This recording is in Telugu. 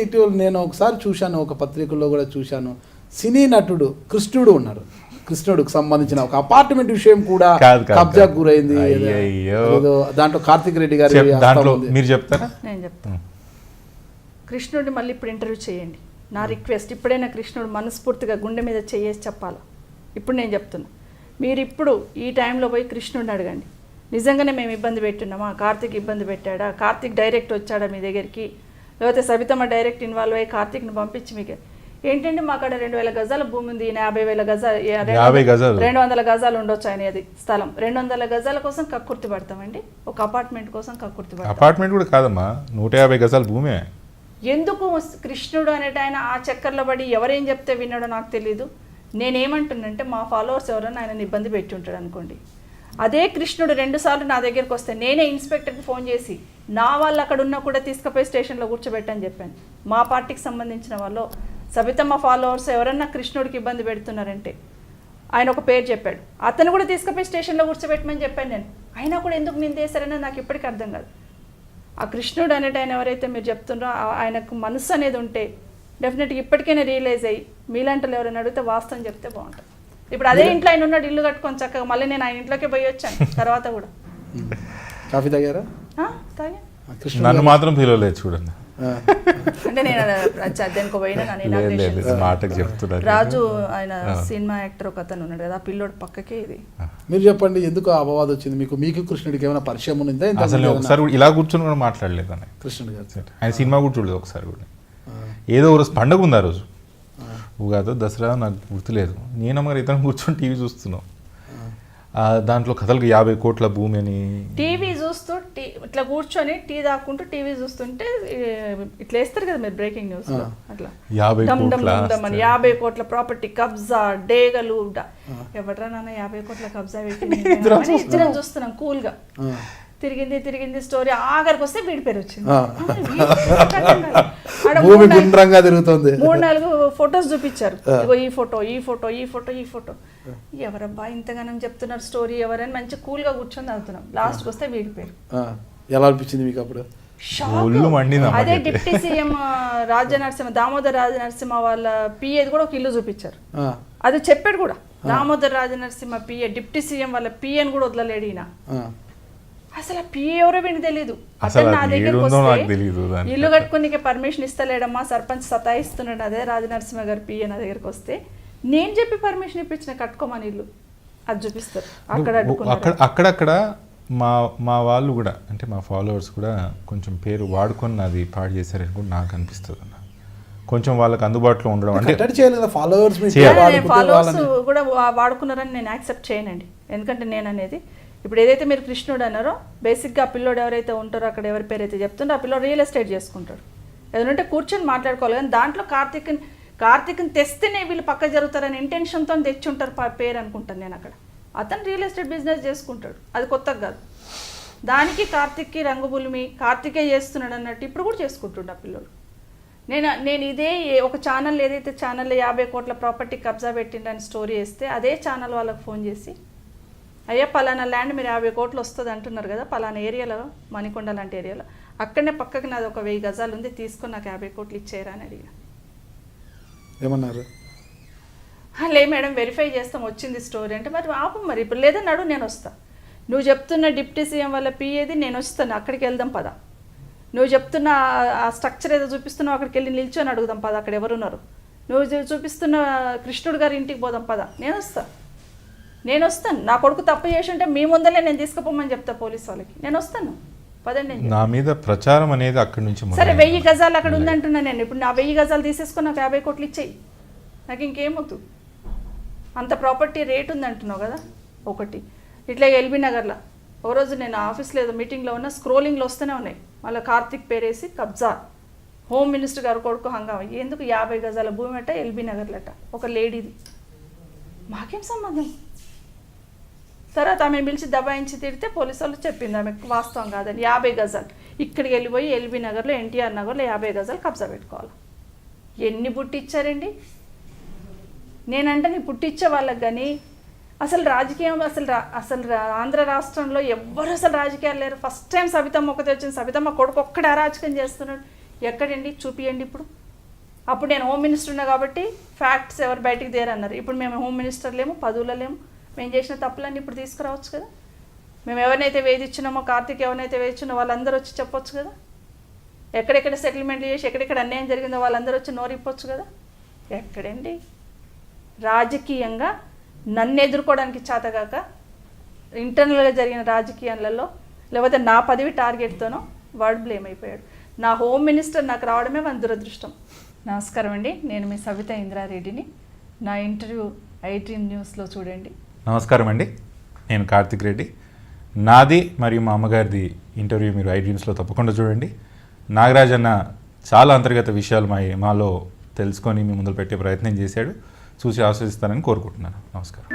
ఇటీవల నేను ఒకసారి చూశాను, ఒక పత్రికల్లో కూడా చూశాను, సినీ నటుడు కృష్ణుడు ఉన్నారు, కృష్ణుడికి సంబంధించిన ఒక అపార్ట్మెంట్ విషయం కూడా కబ్జాకు గురైంది. దాంట్లో కార్తిక్ రెడ్డి గారి మీరు చెప్తారా? నేను చెప్తాను. కృష్ణుడిని మళ్ళీ ఇప్పుడు ఇంటర్వ్యూ చేయండి, నా రిక్వెస్ట్. ఇప్పుడైనా కృష్ణుడు మనస్ఫూర్తిగా గుండె మీద చేయేసి చెప్పాలి. ఇప్పుడు నేను చెప్తున్నా, మీరు ఇప్పుడు ఈ టైంలో పోయి కృష్ణుడిని అడగండి, నిజంగానే మేము ఇబ్బంది పెట్టున్నామా, కార్తిక్ ఇబ్బంది పెట్టాడా, కార్తిక్ డైరెక్ట్ వచ్చాడా మీ దగ్గరికి, లేకపోతే సబితమ్మ డైరెక్ట్ ఇన్వాల్వ్ అయ్యి కార్తిక్ని పంపించి మీకు ఏంటంటే మా అక్కడ 2000 గజాల భూమి ఉంది, 50,000 గజాలు 200 గజాలు ఉండొచ్చు ఆయన అది స్థలం. 200 గజాల కోసం కక్కుర్తి పడతామండి, ఒక అపార్ట్మెంట్ కోసం కక్కుర్తి పడతాం. అపార్ట్మెంట్ కూడా కాదమ్మా, 150 గజాల భూమే. ఎందుకు కృష్ణుడు అనేట ఆయన ఆ చక్కర్లో పడి ఎవరేం చెప్తే విన్నాడో నాకు తెలీదు. నేనేమంటున్నంటే మా ఫాలోవర్స్ ఎవరైనా ఆయన ఇబ్బంది పెట్టి ఉంటాడు అనుకోండి, అదే కృష్ణుడు 2 సార్లు నా దగ్గరికి వస్తే నేనే ఇన్స్పెక్టర్కి ఫోన్ చేసి నా వాళ్ళు అక్కడ ఉన్నా కూడా తీసుకుపోయి స్టేషన్లో కూర్చోబెట్టని చెప్పాను. మా పార్టీకి సంబంధించిన వాళ్ళు సబితమ్మ ఫాలోవర్స్ ఎవరన్నా కృష్ణుడికి ఇబ్బంది పెడుతున్నారంటే ఆయన ఒక పేరు చెప్పాడు, అతను కూడా తీసుకుపోయి స్టేషన్లో కూర్చోబెట్టమని చెప్పాను నేను. అయినా కూడా ఎందుకు నిందేశారనేది నాకు ఇప్పటికీ అర్థం కాదు. ఆ కృష్ణుడు అనేట ఆయన ఎవరైతే మీరు చెప్తున్నారో ఆయనకు మనసు అనేది ఉంటే డెఫినెట్గా ఇప్పటికైనా రియలైజ్ అయ్యి మీలాంటి ఎవరైనా అడిగితే వాస్తవం చెప్తే బాగుంటుంది. ఇప్పుడు అదే ఇంట్లో ఆయన ఉన్నాడు, ఇల్లు కట్టుకొని చక్కగా, మళ్ళీ నేను ఆయన ఇంట్లోకి పోయి వచ్చాను తర్వాత కూడా. కాఫీ తాగారా? తాగా. నన్ను మాత్రం పిలవలేదు చూడండి. అంటే నేను దానికి పోయినా మాటకు చెప్తున్నాను. రాజు ఆయన సినిమా యాక్టర్ ఒక అతను ఉన్నాడు కదా, ఆ పిల్లోడు పక్కకే ఇది. మీరు చెప్పండి, ఎందుకు అపవాదం వచ్చింది మీకు? మీకు కృష్ణుడికి ఏమైనా పరిచయం ఉందా? అసలు ఒకసారి ఇలా కూర్చొని కూడా మాట్లాడలేదు అని కృష్ణుడి గారు. ఆయన సినిమా కూడా చూడలేదు ఒకసారి కూడా. ఏదో ఒక రోజు పండుగ ఉంది, ఆ రోజు ఉగాదో దసరా నాకు గుర్తులేదు. నేను మరి ఇతను కూర్చొని టీవీ చూస్తున్నాం, దాంట్లో కథలకు 50 కోట్ల భూమి అని టీవీ చూస్తూ ఇట్లా కూర్చొని టీ తాకుంటూ టీవీ చూస్తుంటే ఇట్లా వేస్తారు కదా మీరు బ్రేకింగ్ న్యూస్ లో, అట్లా 50 కోట్ల ప్రాపర్టీ కబ్జా, డేగలు. ఎవడరా నాన్న 50 కోట్ల కబ్జా పెట్టి ఇద్దరం చూస్తున్నాం కూల్ గా. తిరిగింది స్టోరీ, ఆఖరికి వస్తే వీడి పేరు వచ్చింది. 3-4 ఫొటోస్ చూపించారు, ఈ ఫోటో. ఎవరబ్బా ఇంతగానం చెప్తున్నారు స్టోరీ ఎవరని మంచి కూల్ గా కూర్చొని అవుతున్నాం. లాస్ట్ వస్తే వీడి పేరు. ఎలా అనిపించింది మీకు అప్పుడు? అదే డిప్యూటీ సీఎం దామోదర్ రాజనరసింహ వాళ్ళ పిఏది కూడా ఒక ఇల్లు చూపించారు. అది చెప్పాడు కూడా, Damodar Rajanarasimha PA deputy CM వాళ్ళ పిఏని కూడా వదలలేడు ఈయన. అసలు ఆ పిఏ ఎవరో వీడికి తెలీదు. అతను నా దగ్గరకు వస్తే ఇల్లు కట్టుకునే పర్మిషన్ ఇస్తలేడమ్మా, సర్పంచ్ సతాయిస్తున్నాడు, అదే రాజనరసింహ గారు పిఏ నా దగ్గరకు వస్తే నేను చెప్పి పర్మిషన్ ఇప్పించిన కట్టుకోమని ఇల్లు. అది చూపిస్తారు అక్కడక్కడ. మా వాళ్ళు కూడా అంటే మా ఫాలోవర్స్ కూడా కొంచెం పేరు వాడుకొని అది పాడు చేశారని కూడా నాకు అనిపిస్తుంది అన్న. కొంచెం వాళ్ళకి అందుబాటులో ఉండడం అంటే ఫాలోవర్స్ కూడా వాడుకున్నారని నేను యాక్సెప్ట్ చేయనండి. ఎందుకంటే నేను అనేది ఇప్పుడు ఏదైతే మీరు కృష్ణుడు అన్నారో, బేసిక్గా ఆ పిల్లోడు ఎవరైతే ఉంటారో అక్కడ ఎవరి పేరు అయితే చెప్తుండో ఆ పిల్లోడు రియల్ ఎస్టేట్ చేసుకుంటాడు. ఏదంటే కూర్చొని మాట్లాడుకోవాలి. కానీ దాంట్లో కార్తిక్ని తెస్తేనే వీళ్ళు పక్క జరుగుతారని ఇంటెన్షన్తో తెచ్చి ఉంటారు పేరు అనుకుంటాను నేను. అక్కడ అతను రియల్ ఎస్టేట్ బిజినెస్ చేసుకుంటాడు, అది కొత్తగా కాదు. దానికి కార్తిక్కి రంగుబులిమి, కార్తికే చేస్తున్నాడు అన్నట్టు ఇప్పుడు కూడా చేసుకుంటుండే ఆ పిల్లలు. నేను ఇదే ఒక ఛానల్ ఏదైతే ఛానల్లో 50 కోట్ల ప్రాపర్టీ కబ్జా పెట్టిండని స్టోరీ వేస్తే అదే ఛానల్ వాళ్ళకి ఫోన్ చేసి, అయ్యా పలానా ల్యాండ్ మీరు 50 కోట్లు వస్తుంది అంటున్నారు కదా, పలానా ఏరియాలో మణికొండ లాంటి ఏరియాలో అక్కడనే పక్కకి నాది ఒక 1000 గజాలు ఉంది, తీసుకొని నాకు 50 కోట్లు ఇచ్చేయరా అని అడిగా. ఏమన్నారు? లే మేడం వెరిఫై చేస్తాం వచ్చింది స్టోరీ అంటే. మరి ఆపు, మరి ఇప్పుడు లేదన్నాడు, నేను వస్తా. నువ్వు చెప్తున్న డిప్యూటీ సీఎం వల్ల పిఏది, నేను వస్తాను, అక్కడికి వెళ్దాం పద. నువ్వు చెప్తున్న ఆ స్ట్రక్చర్ ఏదో చూపిస్తున్నావు, అక్కడికి వెళ్ళి నిల్చొని అడుగుదాం పద, అక్కడ ఎవరున్నారు. నువ్వు చూపిస్తున్న కృష్ణుడు గారి ఇంటికి పోదాం పద, నేను వస్తాను. నా కొడుకు తప్పు చేసి ఉంటే మీ ముందలే నేను తీసుకుపోమని చెప్తా పోలీస్ వాళ్ళకి, నేను వస్తాను పదండి. నా మీద ప్రచారం అనేది అక్కడి నుంచి సరే 1000 గజాలు అక్కడ ఉందంటున్నా నేను. ఇప్పుడు నా 1000 గజాలు తీసేసుకొని నాకు 50 కోట్లు ఇచ్చేయి, నాకు ఇంకేమవుతు. అంత ప్రాపర్టీ రేట్ ఉంది అంటున్నావు కదా. ఒకటి ఇట్లా ఎల్బీ నగర్లో ఓ రోజు నేను ఆఫీస్లో ఏదో మీటింగ్లో ఉన్న, స్క్రోలింగ్లో వస్తూనే ఉన్నాయి మళ్ళీ కార్తిక్ పేరేసి కబ్జా, హోమ్ మినిస్టర్ గారు కొడుకు హంగామా. ఎందుకు 50 గజాల భూమి అట ఎల్బీ నగర్లట ఒక లేడీది, మాకేం సంబంధం. తర్వాత ఆమె పిలిచి దబాయించి తిడితే పోలీసు వాళ్ళు చెప్పింది ఆమెకు వాస్తవం కాదని. 50 గజాలు ఇక్కడికి వెళ్ళిపోయి ఎల్బీ నగర్లో ఎన్టీఆర్ నగర్లో 50 గజాలు కబ్జా పెట్టుకోవాలి. ఎన్ని పుట్టిచ్చారండి? నేనంటే నీ పుట్టిచ్చే వాళ్ళకి కానీ అసలు రాజకీయం అసలు ఆంధ్ర రాష్ట్రంలో ఎవ్వరు అసలు రాజకీయాలు లేరు. ఫస్ట్ టైం సబితమ్మ ఒకటి వచ్చింది, సబితమ్మ కొడుకు ఒక్కడే అరాజకం చేస్తున్నాడు. ఎక్కడండి చూపియండి ఇప్పుడు. అప్పుడు నేను హోమ్ మినిస్టర్ ఉన్నా కాబట్టి ఫ్యాక్ట్స్ ఎవరు బయటికి తేరన్నారు. ఇప్పుడు మేము హోమ్ మినిస్టర్ లేము, పదవులో లేము. మేము చేసిన తప్పులన్నీ ఇప్పుడు తీసుకురావచ్చు కదా. మేము ఎవరినైతే వేధించినామో, కార్తీక్ ఎవరినైతే వేధించినో వాళ్ళందరూ వచ్చి చెప్పొచ్చు కదా. ఎక్కడెక్కడ సెటిల్మెంట్లు చేసి ఎక్కడెక్కడ అన్యాయం జరిగిందో వాళ్ళందరూ వచ్చి నోరిప్పొచ్చు కదా. ఎక్కడండి రాజకీయంగా నన్ను ఎదుర్కోవడానికి చేతగాక ఇంటర్నల్గా జరిగిన రాజకీయాలలో లేకపోతే నా పదవి టార్గెట్తోనో వాడు బ్లేమ్ అయిపోయాడు. నా హోమ్ మినిస్టర్ నాకు రావడమే మన దురదృష్టం. నమస్కారం అండి, నేను మీ సవిత ఇంద్రారెడ్డిని. నా ఇంటర్వ్యూ ఐడ్రీమ్ న్యూస్లో చూడండి. నమస్కారం అండి, నేను కార్తిక్ రెడ్డి. నాది మరియు మా అమ్మగారిది ఇంటర్వ్యూ మీరు ఐడ్రీమ్స్లో తప్పకుండా చూడండి. నాగరాజ్ అన్న చాలా అంతర్గత విషయాలు మాలో తెలుసుకొని మీ ముందు పెట్టే ప్రయత్నం చేశాడు. చూసి ఆస్వాదిస్తానని కోరుకుంటున్నాను. నమస్కారం.